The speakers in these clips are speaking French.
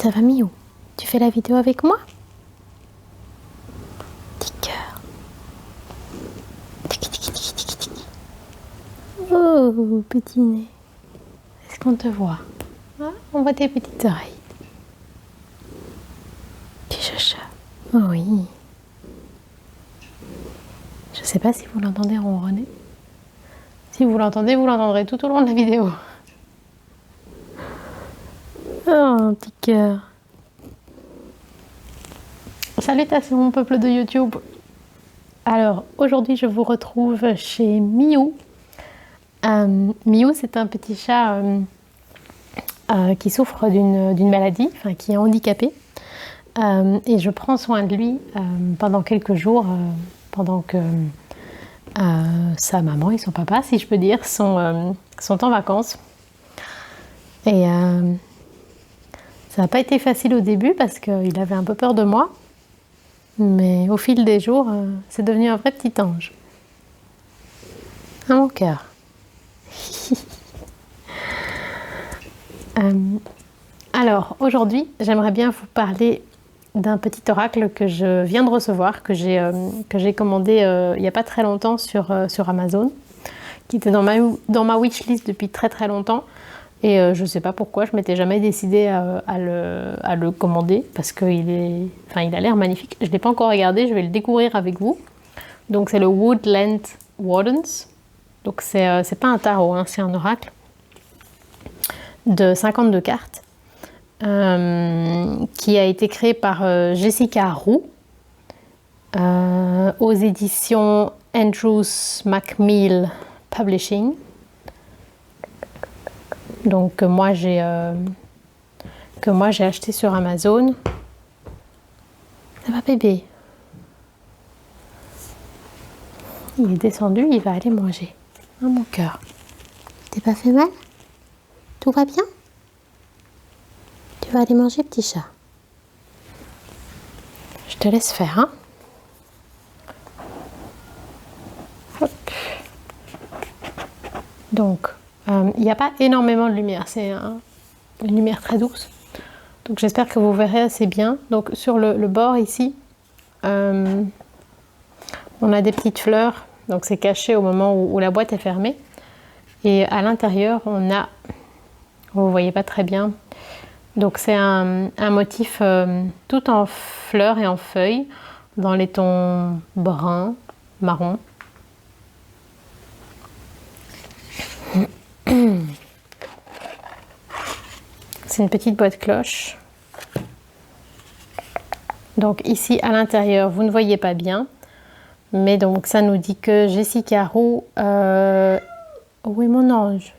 Ça va, Miou? Tu fais la vidéo avec moi? Petit cœur. Tiki, tiki, tiki, tiki, tiki. Oh, petit nez. Est-ce qu'on te voit? Ah, on voit tes petites oreilles. Petit chacha. Oh oui. Je sais pas si vous l'entendez ronronner. Si vous l'entendez, vous l'entendrez tout au long de la vidéo. Oh, un petit cœur. Salutations mon peuple de YouTube. Alors, aujourd'hui, je vous retrouve chez Miou. Miou, c'est un petit chat qui souffre d'une maladie, enfin qui est handicapé. Et je prends soin de lui pendant quelques jours, pendant que sa maman et son papa, si je peux dire, sont en vacances. Et ça n'a pas été facile au début parce qu'il avait un peu peur de moi. Mais au fil des jours, c'est devenu un vrai petit ange. À mon cœur. Alors, aujourd'hui, j'aimerais bien vous parler d'un petit oracle que je viens de recevoir, que j'ai commandé il n'y a pas très longtemps sur Amazon, qui était dans ma wishlist depuis très très longtemps. Et je ne sais pas pourquoi, je ne m'étais jamais décidée à le commander parce qu'il a l'air magnifique. Je ne l'ai pas encore regardé, je vais le découvrir avec vous. Donc c'est le Woodland Wardens. Donc c'est pas un tarot, hein, c'est un oracle de 52 cartes qui a été créé par Jessica Roux aux éditions Andrews Macmill Publishing. Donc que moi j'ai acheté sur Amazon. Ça va bébé? Il est descendu, il va aller manger. Ah mon cœur. T'es pas fait mal? Tout va bien? Tu vas aller manger, petit chat. Je te laisse faire, hein? Hop. Donc, il n'y a pas énormément de lumière, c'est une lumière très douce. Donc j'espère que vous verrez assez bien. Donc sur le bord ici, on a des petites fleurs. Donc c'est caché au moment où la boîte est fermée. Et à l'intérieur, on a, vous ne voyez pas très bien, donc c'est un motif tout en fleurs et en feuilles, dans les tons brun, marron. C'est une petite boîte cloche. Donc ici à l'intérieur, vous ne voyez pas bien, mais donc ça nous dit que Jessica Roux, où est mon ange,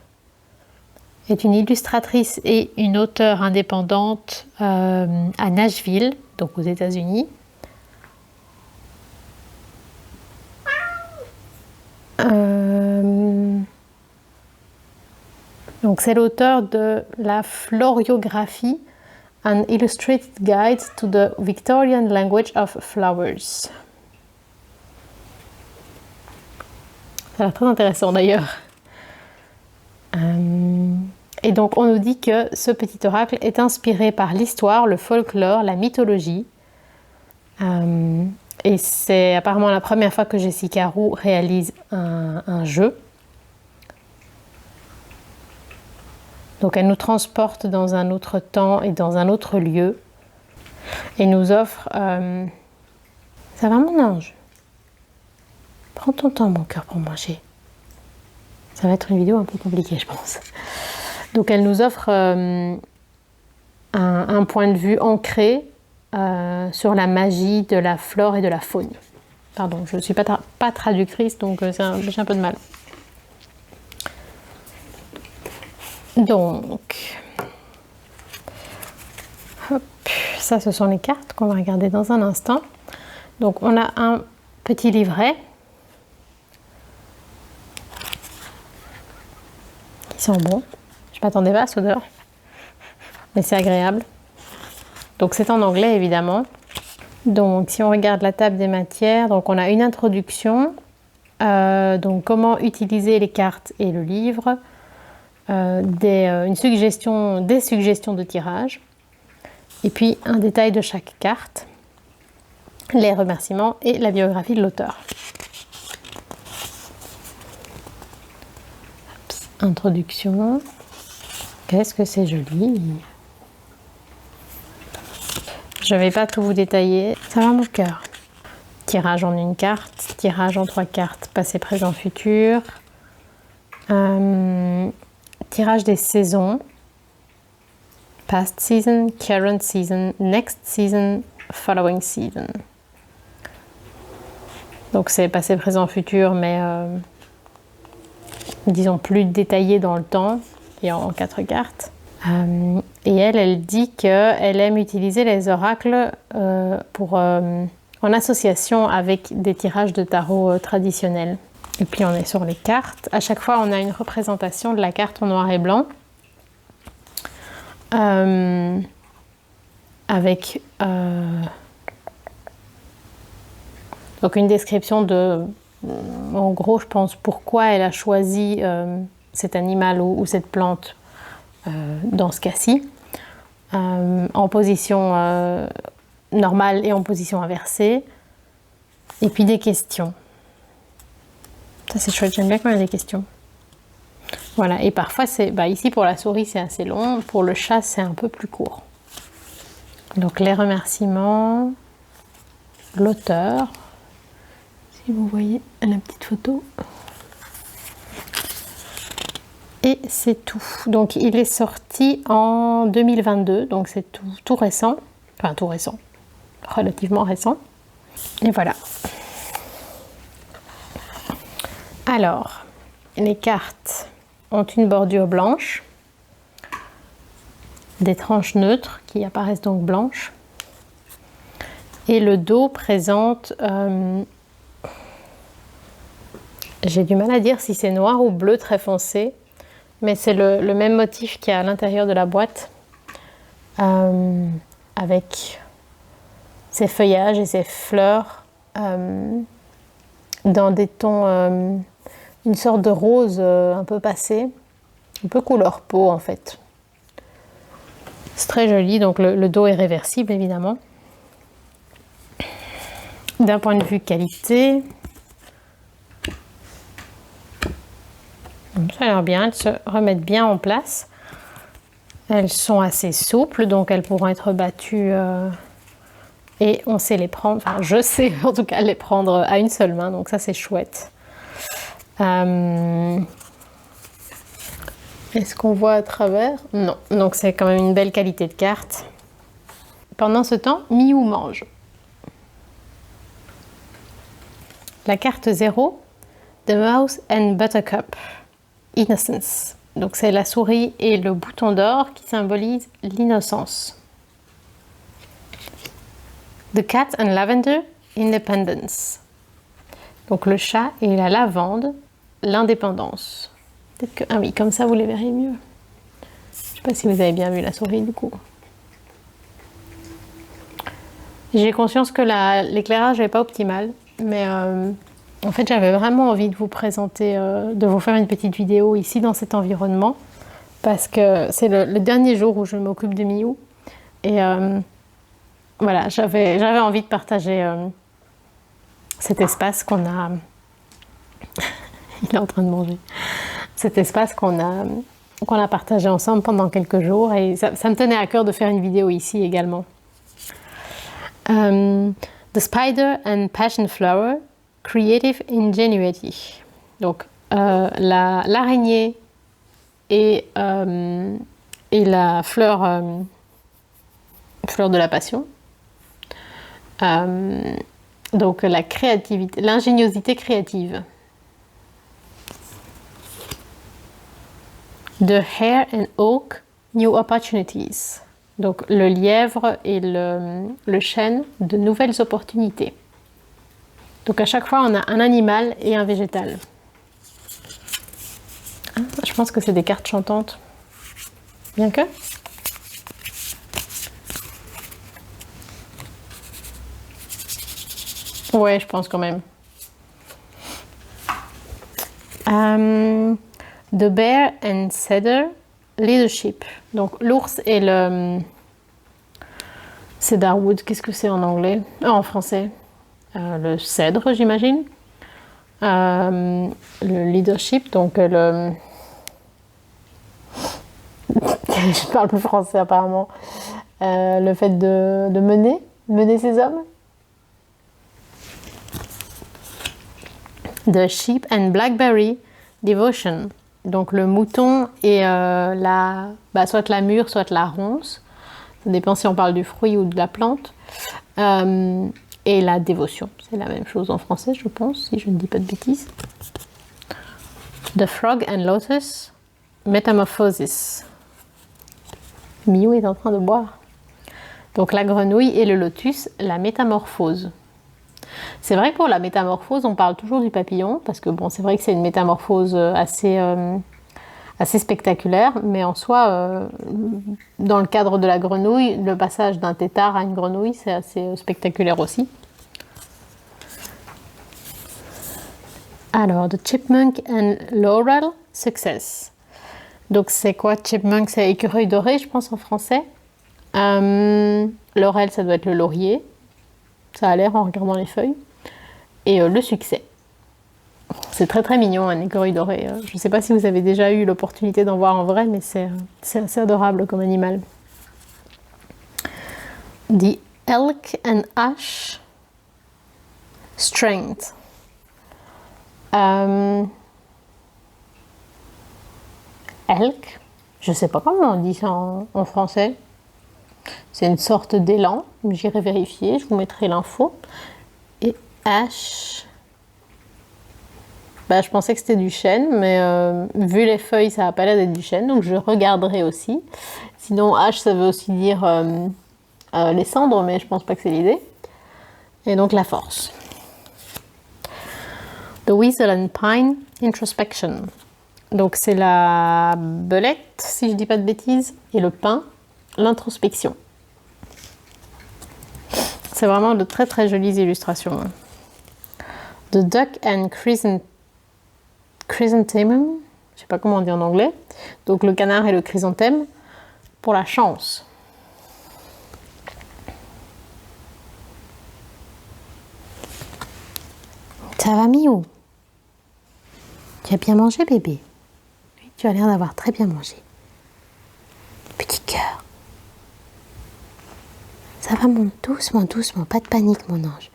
est une illustratrice et une auteure indépendante à Nashville, donc aux États-Unis. Donc c'est l'auteur de la Floriographie, An Illustrated Guide to the Victorian Language of Flowers. Ça a l'air très intéressant d'ailleurs. Et donc on nous dit que ce petit oracle est inspiré par l'histoire, le folklore, la mythologie. Et c'est apparemment la première fois que Jessica Roux réalise un jeu. Donc elle nous transporte dans un autre temps et dans un autre lieu. Et nous offre... Ça va mon ange? Prends ton temps mon cœur pour manger. Ça va être une vidéo un peu compliquée je pense. Donc elle nous offre un point de vue ancré sur la magie de la flore et de la faune. Pardon, je ne suis pas traductrice donc j'ai un peu de mal. Donc, hop, ça ce sont les cartes qu'on va regarder dans un instant. Donc on a un petit livret qui sent bon. Je m'attendais pas à cette odeur, mais c'est agréable. Donc c'est en anglais évidemment. Donc si on regarde la table des matières, donc on a une introduction, donc comment utiliser les cartes et le livre. Des suggestions de tirage. Et puis un détail de chaque carte, les remerciements et la biographie de l'auteur. Introduction. Qu'est-ce que c'est joli! Je ne vais pas tout vous détailler, ça va mon cœur. Tirage en une carte, tirage en 3 cartes, passé, présent, futur. Tirage des saisons. Past season, current season, next season, following season. Donc c'est passé, présent, futur, mais disons plus détaillé dans le temps et en 4 cartes. Et elle dit qu'elle aime utiliser les oracles en association avec des tirages de tarot traditionnels. Et puis on est sur les cartes. À chaque fois, on a une représentation de la carte en noir et blanc. Avec donc une description de, en gros, je pense, pourquoi elle a choisi cet animal ou cette plante dans ce cas-ci, en position normale et en position inversée, et puis des questions. Ça c'est chouette, j'aime bien quand il y a des questions. Voilà, et parfois c'est, ici pour la souris c'est assez long, pour le chat c'est un peu plus court. Donc les remerciements, l'auteur, si vous voyez la petite photo. Et c'est tout. Donc il est sorti en 2022, donc c'est tout récent. Enfin tout récent, relativement récent. Et voilà. Alors, les cartes ont une bordure blanche, des tranches neutres qui apparaissent donc blanches. Et le dos présente, j'ai du mal à dire si c'est noir ou bleu très foncé, mais c'est le même motif qu'il y a à l'intérieur de la boîte, avec ses feuillages et ses fleurs dans des tons, une sorte de rose un peu passé, un peu couleur peau en fait. C'est très joli, donc le dos est réversible évidemment. D'un point de vue qualité, ça a l'air bien, elles se remettent bien en place. Elles sont assez souples, donc elles pourront être battues et on sait les prendre, enfin je sais en tout cas les prendre à une seule main, donc ça c'est chouette. Est-ce qu'on voit à travers? Non, donc c'est quand même une belle qualité de carte. Pendant ce temps, Miou mange. La carte 0, The Mouse and Buttercup, Innocence. Donc c'est la souris et le bouton d'or qui symbolisent l'innocence. The Cat and Lavender, Independence. Donc le chat et la lavande, l'indépendance. Peut-être que... Ah oui, comme ça vous les verrez mieux. Je ne sais pas si vous avez bien vu la souris du coup. J'ai conscience que l'éclairage n'est pas optimal, mais en fait j'avais vraiment envie de vous présenter, de vous faire une petite vidéo ici dans cet environnement, parce que c'est le dernier jour où je m'occupe de Miou. Et voilà, j'avais envie de partager cet espace qu'on a... Il est en train de manger. Cet espace qu'on a partagé ensemble pendant quelques jours, et ça me tenait à cœur de faire une vidéo ici également. The Spider and Passion Flower, Creative Ingenuity. Donc l'araignée et la fleur de la passion. Donc la créativité, l'ingéniosité créative. The Hare and Oak, New Opportunities. Donc le lièvre et le chêne, de nouvelles opportunités. Donc à chaque fois on a un animal et un végétal. Ah, je pense que c'est des cartes chantantes. Bien que. Ouais, je pense quand même. The Bear and Cedar, Leadership. Donc l'ours et Cedarwood, qu'est-ce que c'est en anglais? En français. Le cèdre, j'imagine. Le leadership, donc le... Je parle plus français apparemment. Le fait de mener ses hommes. The sheep and blackberry devotion. Donc le mouton et soit la mûre, soit la ronce. Ça dépend si on parle du fruit ou de la plante. Et la dévotion. C'est la même chose en français, je pense, si je ne dis pas de bêtises. The frog and lotus. Metamorphosis. Miou est en train de boire. Donc la grenouille et le lotus, la métamorphose. C'est vrai que pour la métamorphose, on parle toujours du papillon, parce que bon, c'est vrai que c'est une métamorphose assez spectaculaire, mais en soi, dans le cadre de la grenouille, le passage d'un tétard à une grenouille, c'est assez spectaculaire aussi. Alors, The Chipmunk and Laurel, Success. Donc c'est quoi Chipmunk? C'est écureuil doré, je pense en français. Laurel, ça doit être le laurier. Ça a l'air en regardant les feuilles. Et le succès. C'est très très mignon, un écureuil doré. Je ne sais pas si vous avez déjà eu l'opportunité d'en voir en vrai, mais c'est assez adorable comme animal. The elk and ash, strength. Elk, je ne sais pas comment on dit ça en français. C'est une sorte d'élan. J'irai vérifier, je vous mettrai l'info. Et ash. Je pensais que c'était du chêne, mais vu les feuilles, ça n'a pas l'air d'être du chêne, donc je regarderai aussi. Sinon, ash, ça veut aussi dire les cendres, mais je pense pas que c'est l'idée. Et donc la force. The Weasel and Pine Introspection. Donc c'est la belette, si je dis pas de bêtises, et le pin, l'introspection. C'est vraiment de très très jolies illustrations. The Duck and Chrysanthemum, je sais pas comment on dit en anglais. Donc le canard et le chrysanthème pour la chance. Ça va, Miou? Tu as bien mangé, bébé? Oui, tu as l'air d'avoir très bien mangé. Petit cœur. Ça va, monte doucement, doucement. Pas de panique, mon ange.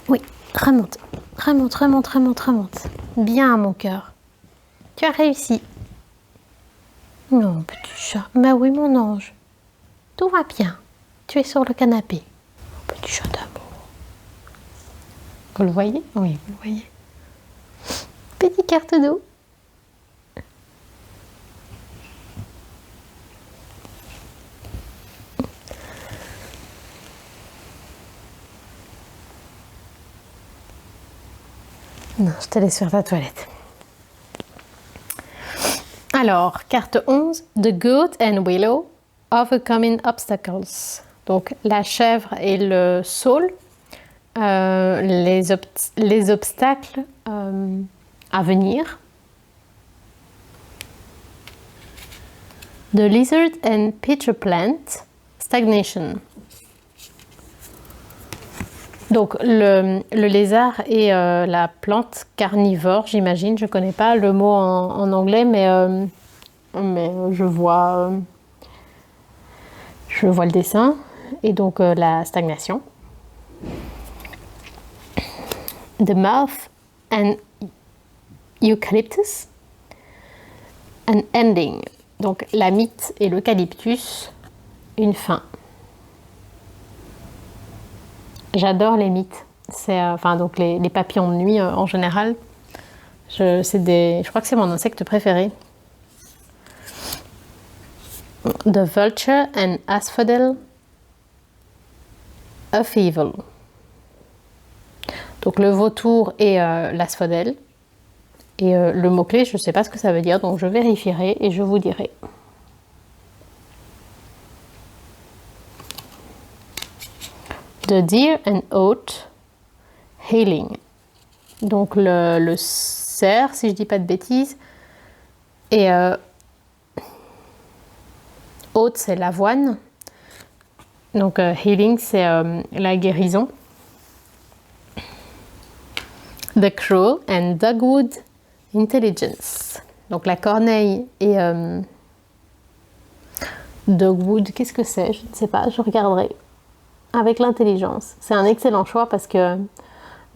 Oui, remonte. Remonte, remonte, remonte, remonte. Bien, mon cœur. Tu as réussi. Non, petit chat. Bah oui, mon ange. Tout va bien. Tu es sur le canapé. Petit chat d'amour. Vous le voyez? Oui, vous le voyez. Petit carte d'eau. Non, je te laisse faire ta toilette. Alors, carte 11. The Goat and Willow, Overcoming Obstacles. Donc, la chèvre et le saule. Les obstacles à venir. The Lizard and Pitcher Plant, Stagnation. Donc le lézard et la plante carnivore, j'imagine, je ne connais pas le mot en anglais, mais je vois le dessin, et donc la stagnation. The Mouth and Eucalyptus, an ending. Donc la mythe et l'eucalyptus, une fin. J'adore les mythes. C'est donc les papillons de nuit en général. Je crois que c'est mon insecte préféré. The Vulture and Asphodel of Evil. Donc le vautour et l'asphodèle. Et le mot-clé, je ne sais pas ce que ça veut dire, donc je vérifierai et je vous dirai. The Deer and Oat, Healing. Donc le cerf, si je ne dis pas de bêtises. Et oat, c'est l'avoine. Donc healing, c'est la guérison. The Crow and Dogwood Intelligence. Donc la corneille et Dogwood, qu'est-ce que c'est? Je ne sais pas, je regarderai. Avec l'intelligence. C'est un excellent choix parce que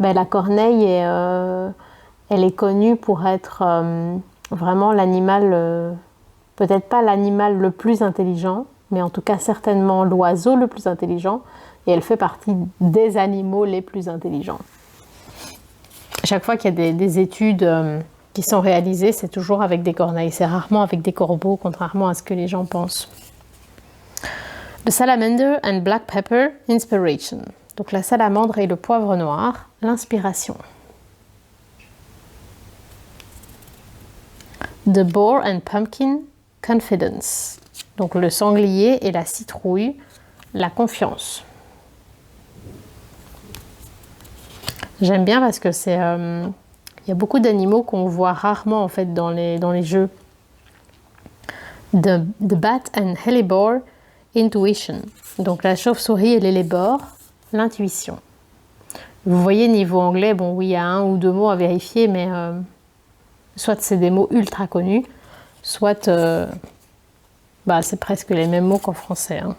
la corneille, elle est connue pour être vraiment l'animal, peut-être pas l'animal le plus intelligent, mais en tout cas certainement l'oiseau le plus intelligent. Et elle fait partie des animaux les plus intelligents. Chaque fois qu'il y a des études qui sont réalisées, c'est toujours avec des corneilles. C'est rarement avec des corbeaux, contrairement à ce que les gens pensent. The Salamander and Black Pepper Inspiration. Donc la salamandre et le poivre noir, l'inspiration. The Boar and Pumpkin Confidence. Donc le sanglier et la citrouille, la confiance. J'aime bien parce que c'est, y a beaucoup d'animaux qu'on voit rarement en fait dans les jeux. The Bat and Hellebore Intuition. Donc la chauve-souris et l'hellebore, l'intuition. Vous voyez niveau anglais, bon oui, il y a un ou deux mots à vérifier, mais soit c'est des mots ultra connus, soit c'est presque les mêmes mots qu'en français. Hein.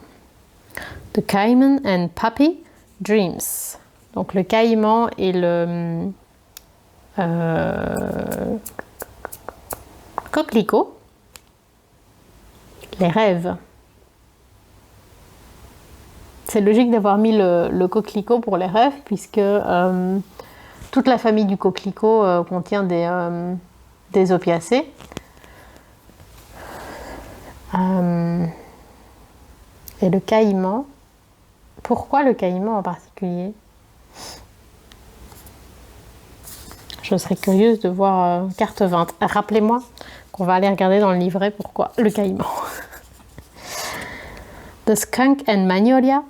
The Cayman and Puppy Dreams. Donc le caïman et le coquelicot, les rêves. C'est logique d'avoir mis le coquelicot pour les rêves puisque toute la famille du coquelicot contient des opiacés. Et le caïman, pourquoi le caïman en particulier? Je serais curieuse de voir carte 20. Rappelez-moi qu'on va aller regarder dans le livret pourquoi le caïman. The Skunk and Magnolia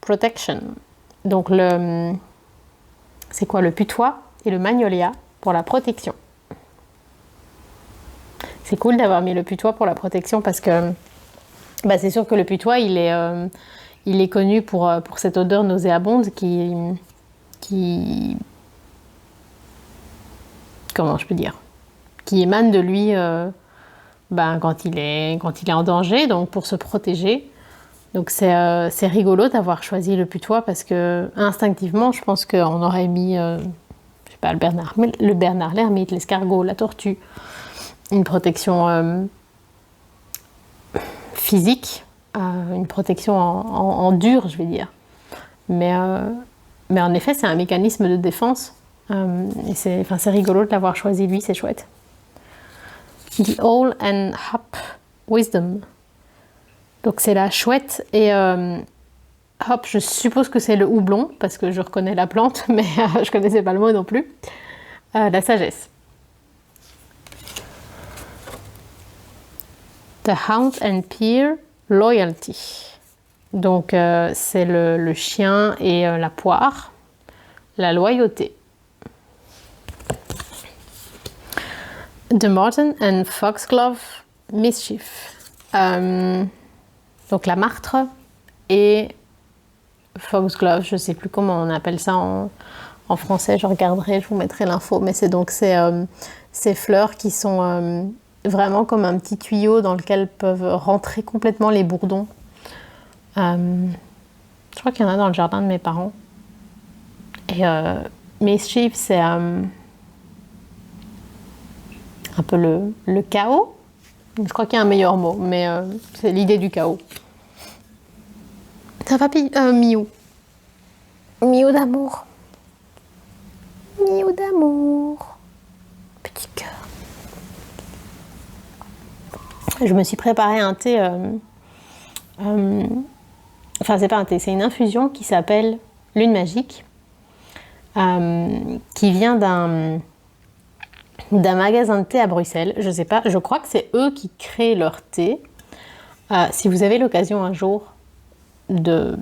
Protection. Donc c'est quoi le putois et le magnolia pour la protection. C'est cool d'avoir mis le putois pour la protection parce que c'est sûr que le putois il est connu pour cette odeur nauséabonde qui comment je peux dire, qui émane de lui quand il est en danger, donc pour se protéger. Donc c'est rigolo d'avoir choisi le putois parce que instinctivement, je pense qu'on aurait mis, je sais pas, le bernard l'ermite, l'escargot, la tortue, une protection physique, une protection en dur, je vais dire. Mais en effet, c'est un mécanisme de défense. Et c'est rigolo de l'avoir choisi lui, c'est chouette. The Owl and Hop Wisdom. Donc c'est la chouette et hop, je suppose que c'est le houblon parce que je reconnais la plante, mais je connaissais pas le mot non plus. La sagesse. The Hound and Peer Loyalty. Donc c'est le chien et la poire, la loyauté. The Marten and Foxglove Mischief. Donc la martre et foxglove, je ne sais plus comment on appelle ça en français, je regarderai, je vous mettrai l'info, mais c'est donc ces fleurs qui sont vraiment comme un petit tuyau dans lequel peuvent rentrer complètement les bourdons. Je crois qu'il y en a dans le jardin de mes parents. Et mischief, c'est un peu le chaos. Je crois qu'il y a un meilleur mot, mais c'est l'idée du chaos. Ça va, Miou. Miou d'amour. Miou d'amour. Petit cœur. Je me suis préparé un thé. C'est pas un thé, c'est une infusion qui s'appelle Lune Magique, qui vient d'un magasin de thé à Bruxelles. Je sais pas, je crois que c'est eux qui créent leur thé. Si vous avez l'occasion un jour de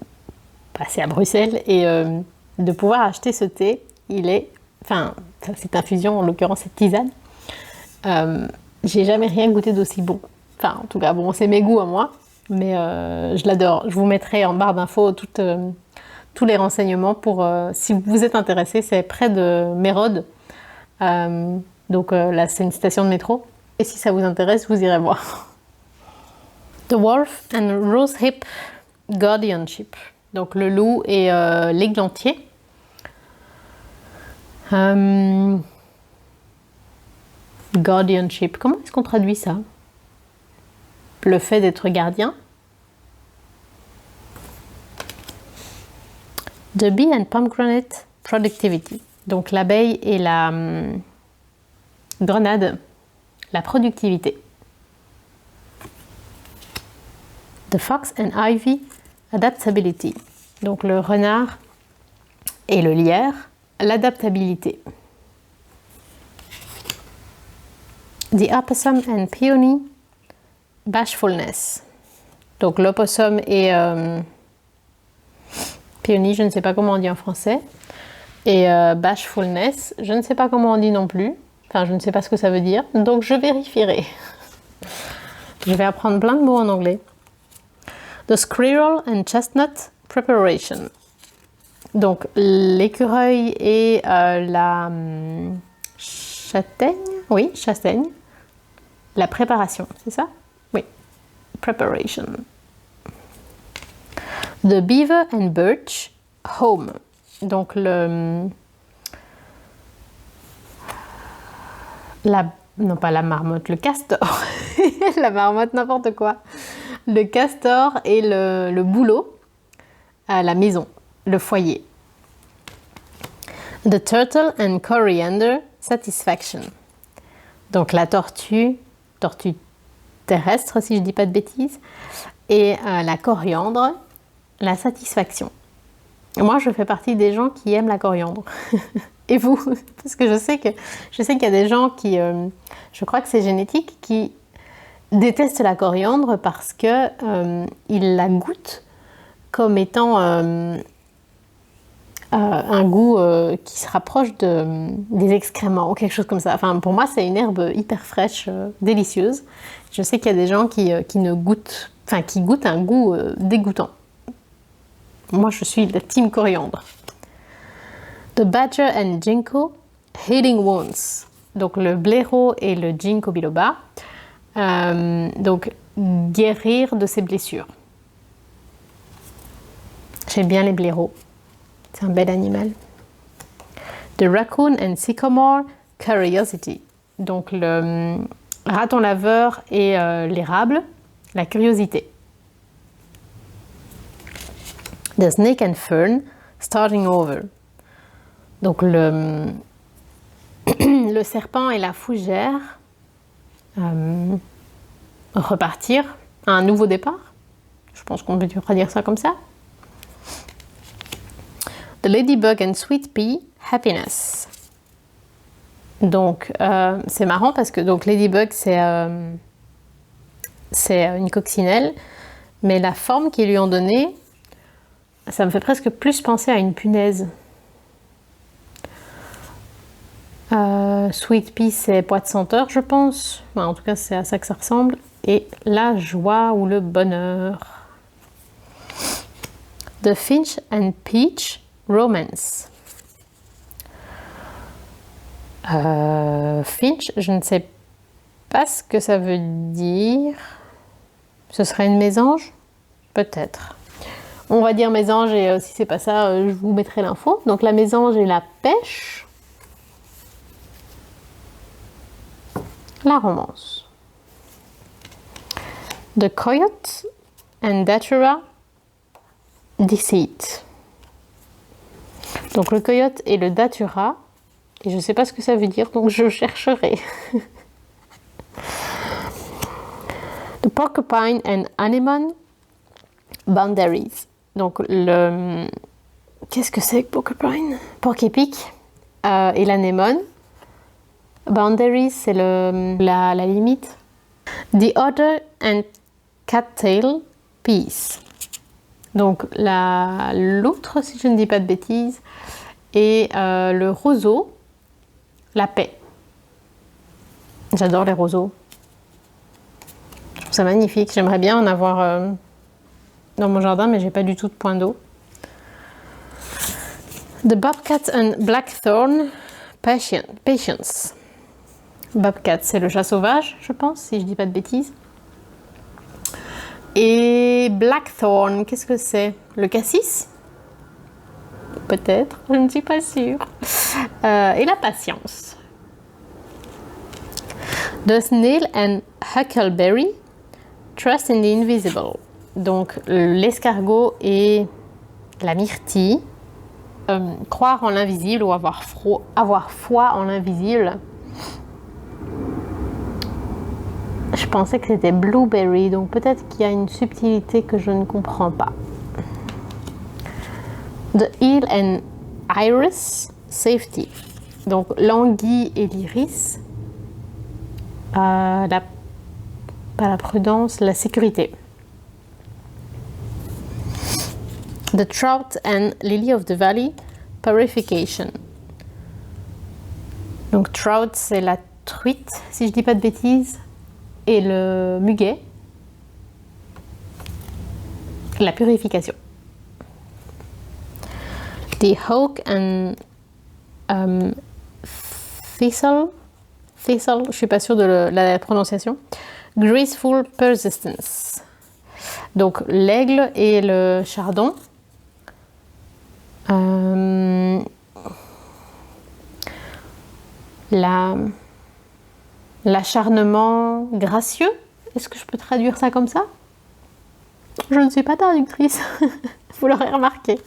passer à Bruxelles et de pouvoir acheter ce thé, cette infusion, en l'occurrence cette tisane, j'ai jamais rien goûté d'aussi bon. Enfin, en tout cas, bon, c'est mes goûts à moi. mais je l'adore. Je vous mettrai en barre d'infos tous les renseignements pour si vous êtes intéressé. C'est près de Mérode. Donc là, c'est une station de métro. Et si ça vous intéresse, vous irez voir. The Wolf and Rosehip Guardianship. Donc le loup et l'églantier. Guardianship. Comment est-ce qu'on traduit ça? Le fait d'être gardien. The Bee and Pomegranate Productivity. Donc l'abeille et la grenade, la productivité. The Fox and Ivy Adaptability. Donc le renard et le lierre, l'adaptabilité. The Opossum and Peony Bashfulness. Donc l'opossum et peony, je ne sais pas comment on dit en français. Et bashfulness, je ne sais pas comment on dit non plus. Enfin, je ne sais pas ce que ça veut dire. Donc je vérifierai. Je vais apprendre plein de mots en anglais. The Squirrel and Chestnut Preparation. Donc l'écureuil et la châtaigne. Oui, châtaigne. La préparation, c'est ça? Oui. Preparation. The Beaver and Birch Home. Donc non pas la marmotte, le castor. La marmotte, n'importe quoi. Le castor et le bouleau à la maison, le foyer. The Turtle and Coriander Satisfaction. Donc la tortue terrestre si je ne dis pas de bêtises, et la coriandre, la satisfaction. Moi, je fais partie des gens qui aiment la coriandre. Et vous? Parce que je sais qu'il y a des gens qui, je crois que c'est génétique, qui détestent la coriandre parce que ils la goûtent comme étant un goût qui se rapproche des excréments ou quelque chose comme ça. Enfin, pour moi, c'est une herbe hyper fraîche, délicieuse. Je sais qu'il y a des gens qui goûtent un goût dégoûtant. Moi, je suis la team coriandre. The Badger and Ginkgo Healing Wounds. Donc le blaireau et le ginkgo biloba. Donc guérir de ses blessures. J'aime bien les blaireaux. C'est un bel animal. The Raccoon and Sycamore Curiosity. Donc le raton laveur et l'érable, la curiosité. The Snake and Fern Starting Over. Donc le serpent et la fougère, repartir à un nouveau départ. Je pense qu'on peut dire ça comme ça. The Ladybug and Sweet Pea Happiness. Donc c'est marrant parce que donc Ladybug c'est une coccinelle, mais la forme qu'ils lui ont donnée, ça me fait presque plus penser à une punaise. Sweet Pea, c'est pois de senteur, je pense. Enfin, en tout cas, c'est à ça que ça ressemble. Et la joie ou le bonheur. The Finch and Peach Romance. Finch, je ne sais pas ce que ça veut dire. Ce serait une mésange? Peut-être. On va dire mésange et si c'est pas ça, je vous mettrai l'info. Donc la mésange et la pêche. La romance. The Coyote and Datura Deceit. Donc le coyote et le datura. Et je ne sais pas ce que ça veut dire, donc je chercherai. The Porcupine and Anemone Boundaries. Donc le... Qu'est-ce que c'est que Porcupine? Porc-épic et l'anémone. Boundaries, c'est la limite. The Otter and Cattail Peace. Donc l'outre, si je ne dis pas de bêtises, et le roseau, la paix. J'adore les roseaux. trouve ça magnifique. J'aimerais bien en avoir dans mon jardin, mais j'ai pas du tout de point d'eau. The Bobcat and Blackthorn Patience. Bobcat, c'est le chat sauvage, je pense, si je dis pas de bêtises. Et Blackthorn, qu'est-ce que c'est? Le cassis? Peut-être, je ne suis pas sûre. Et la patience. The Snail and Huckleberry, Trust in the Invisible. Donc l'escargot et la myrtille. Croire en l'invisible ou avoir foi en l'invisible. Je pensais que c'était blueberry, donc peut-être qu'il y a une subtilité que je ne comprends pas. The eel and iris, safety. Donc l'anguille et l'iris, pas la prudence, la sécurité. The trout and lily of the valley, purification. Donc trout, c'est la truite, si je dis pas de bêtises, et le muguet, la purification. The hawk and thistle, je suis pas sûre de la prononciation. Graceful persistence. Donc l'aigle et le chardon. L'acharnement gracieux, est-ce que je peux traduire ça comme ça? Je ne suis pas traductrice, vous l'aurez remarqué.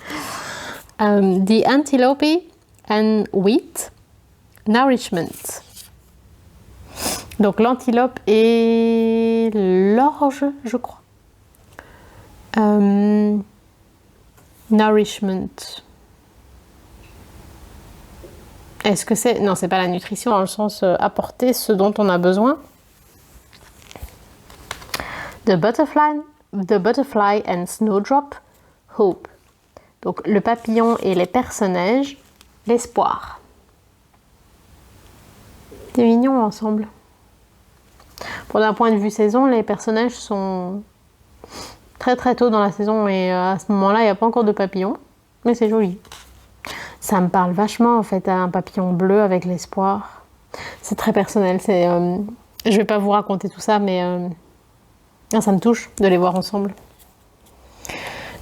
The antelope and wheat, nourishment. Donc l'antilope et l'orge, je crois. Nourishment. Est-ce que c'est... Non, c'est pas la nutrition dans le sens apporter ce dont on a besoin. The butterfly and snowdrop, hope. Donc le papillon et les personnages, l'espoir. C'est mignon ensemble. Pour d'un point de vue saison, les personnages sont très très tôt dans la saison et à ce moment-là, il n'y a pas encore de papillons, mais c'est joli. Ça me parle vachement en fait, un papillon bleu avec l'espoir. C'est très personnel. Je vais pas vous raconter tout ça, mais ça me touche de les voir ensemble.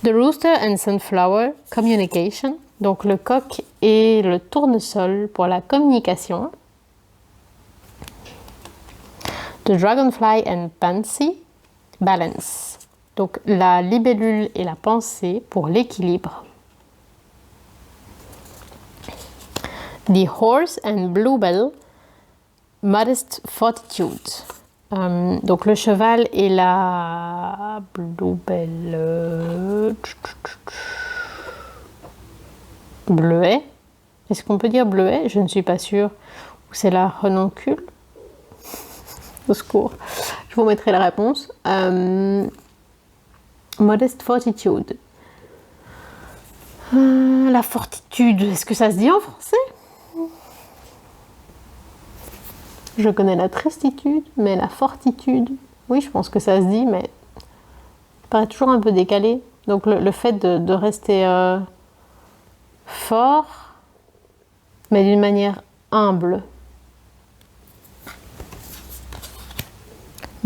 The rooster and sunflower, communication. Donc le coq et le tournesol pour la communication. The dragonfly and pansy, balance. Donc la libellule et la pensée pour l'équilibre. The horse and bluebell, modest fortitude. Donc le cheval et la bluebell, bleuet. Est-ce qu'on peut dire bleuet? Je ne suis pas sûre. Ou c'est la renoncule? Au secours. Je vous mettrai la réponse. Modest fortitude. La fortitude, est-ce que ça se dit en français? Je connais la tristitude, mais la fortitude, oui, je pense que ça se dit, mais ça paraît toujours un peu décalé. Donc le fait de rester fort, mais d'une manière humble.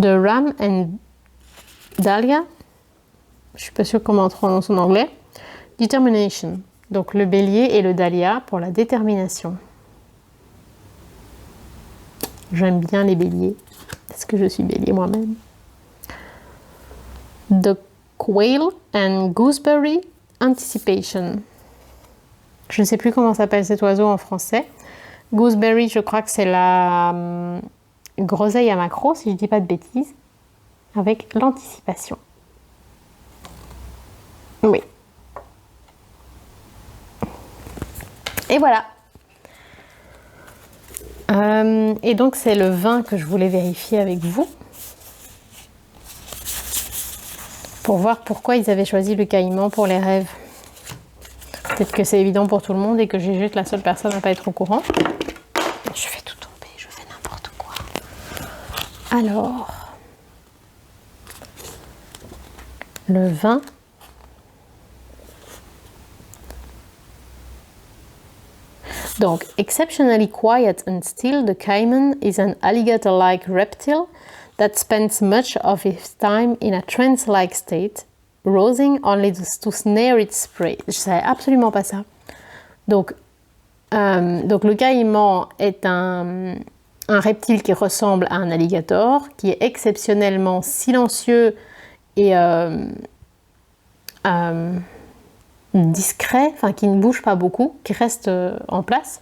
The ram and dahlia, je suis pas sûre comment on prononce en anglais. Determination, donc le bélier et le dahlia pour la détermination. J'aime bien les béliers, parce que je suis bélier moi-même. The quail and gooseberry, anticipation. Je ne sais plus comment s'appelle cet oiseau en français. Gooseberry, je crois que c'est la groseille à maquereau, si je ne dis pas de bêtises, avec l'anticipation. Oui. Et voilà. Et donc c'est le vin que je voulais vérifier avec vous pour voir pourquoi ils avaient choisi le caïman pour les rêves. Peut-être que c'est évident pour tout le monde et que j'ai juste la seule personne à ne pas être au courant. Je fais tout tomber, je fais n'importe quoi. Alors, le 20. Donc, exceptionally quiet and still, the caiman is an alligator-like reptile that spends much of its time in a trance-like state, rousing only to snare its prey. Je savais absolument pas ça. Donc le caïman est un reptile qui ressemble à un alligator, qui est exceptionnellement silencieux et discret, enfin qui ne bouge pas beaucoup, qui reste en place,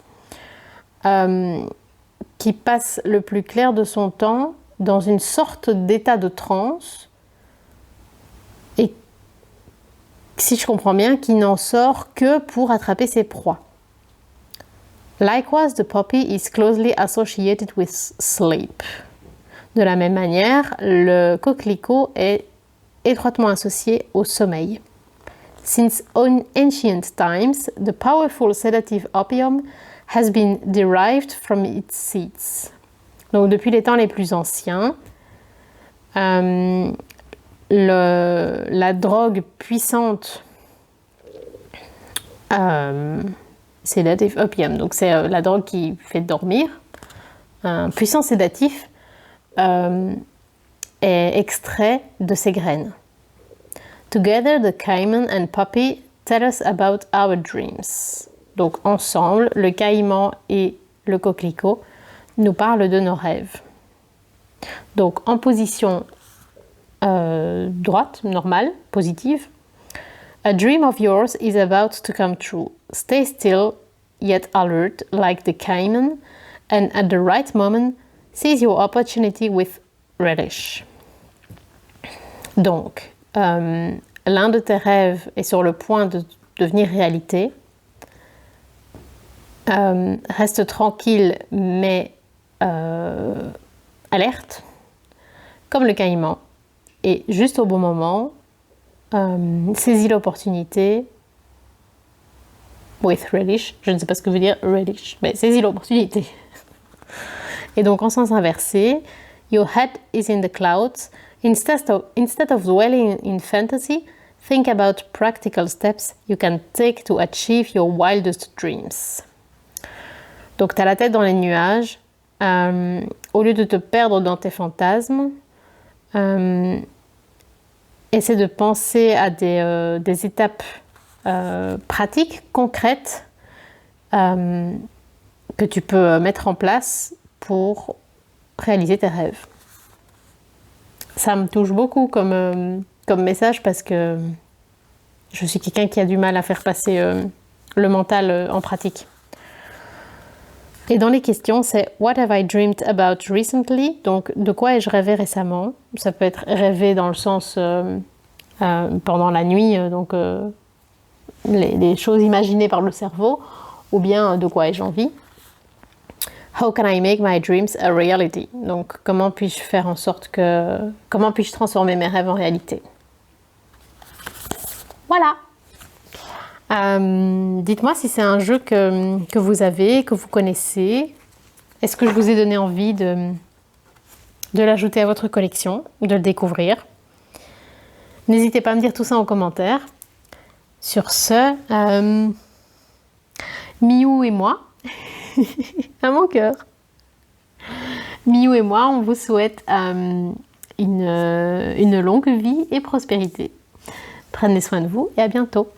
qui passe le plus clair de son temps dans une sorte d'état de transe et, si je comprends bien, qui n'en sort que pour attraper ses proies. Likewise, the puppy is closely associated with sleep. De la même manière, le coquelicot est étroitement associé au sommeil. Since ancient times, the powerful sedative opium has been derived from its seeds. Donc, depuis les temps les plus anciens, la drogue puissante, sedative opium, donc c'est la drogue qui fait dormir, un puissant sédatif est extrait de ses graines. Together, the caiman and puppy tell us about our dreams. Donc ensemble, le caïman et le coquelicot nous parlent de nos rêves. Donc en position droite, normale, positive. A dream of yours is about to come true. Stay still, yet alert, like the caiman, and at the right moment, seize your opportunity with relish. Donc, l'un de tes rêves est sur le point de devenir réalité. Reste tranquille, mais alerte, comme le caïman. Et juste au bon moment, saisis l'opportunité with relish. Je ne sais pas ce que veut dire relish, mais saisis l'opportunité. Et donc en sens inversé, your head is in the clouds. Instead of dwelling in fantasy, think about practical steps you can take to achieve your wildest dreams. Donc tu as la tête dans les nuages. Au lieu de te perdre dans tes fantasmes, essaie de penser à des étapes pratiques, concrètes, que tu peux mettre en place pour réaliser tes rêves. Ça me touche beaucoup comme message parce que je suis quelqu'un qui a du mal à faire passer le mental en pratique. Et dans les questions, c'est « What have I dreamed about recently ?» Donc, de quoi ai-je rêvé récemment? Ça peut être rêver dans le sens pendant la nuit, donc les choses imaginées par le cerveau, ou bien de quoi ai-je envie? How can I make my dreams a reality? Donc, comment puis-je transformer mes rêves en réalité? Voilà. Dites-moi si c'est un jeu que vous avez, que vous connaissez. Est-ce que je vous ai donné envie de l'ajouter à votre collection, de le découvrir? N'hésitez pas à me dire tout ça en commentaire. Sur ce, Miou et moi, à mon cœur, Miou et moi, on vous souhaite une longue vie et prospérité. Prenez soin de vous et à bientôt.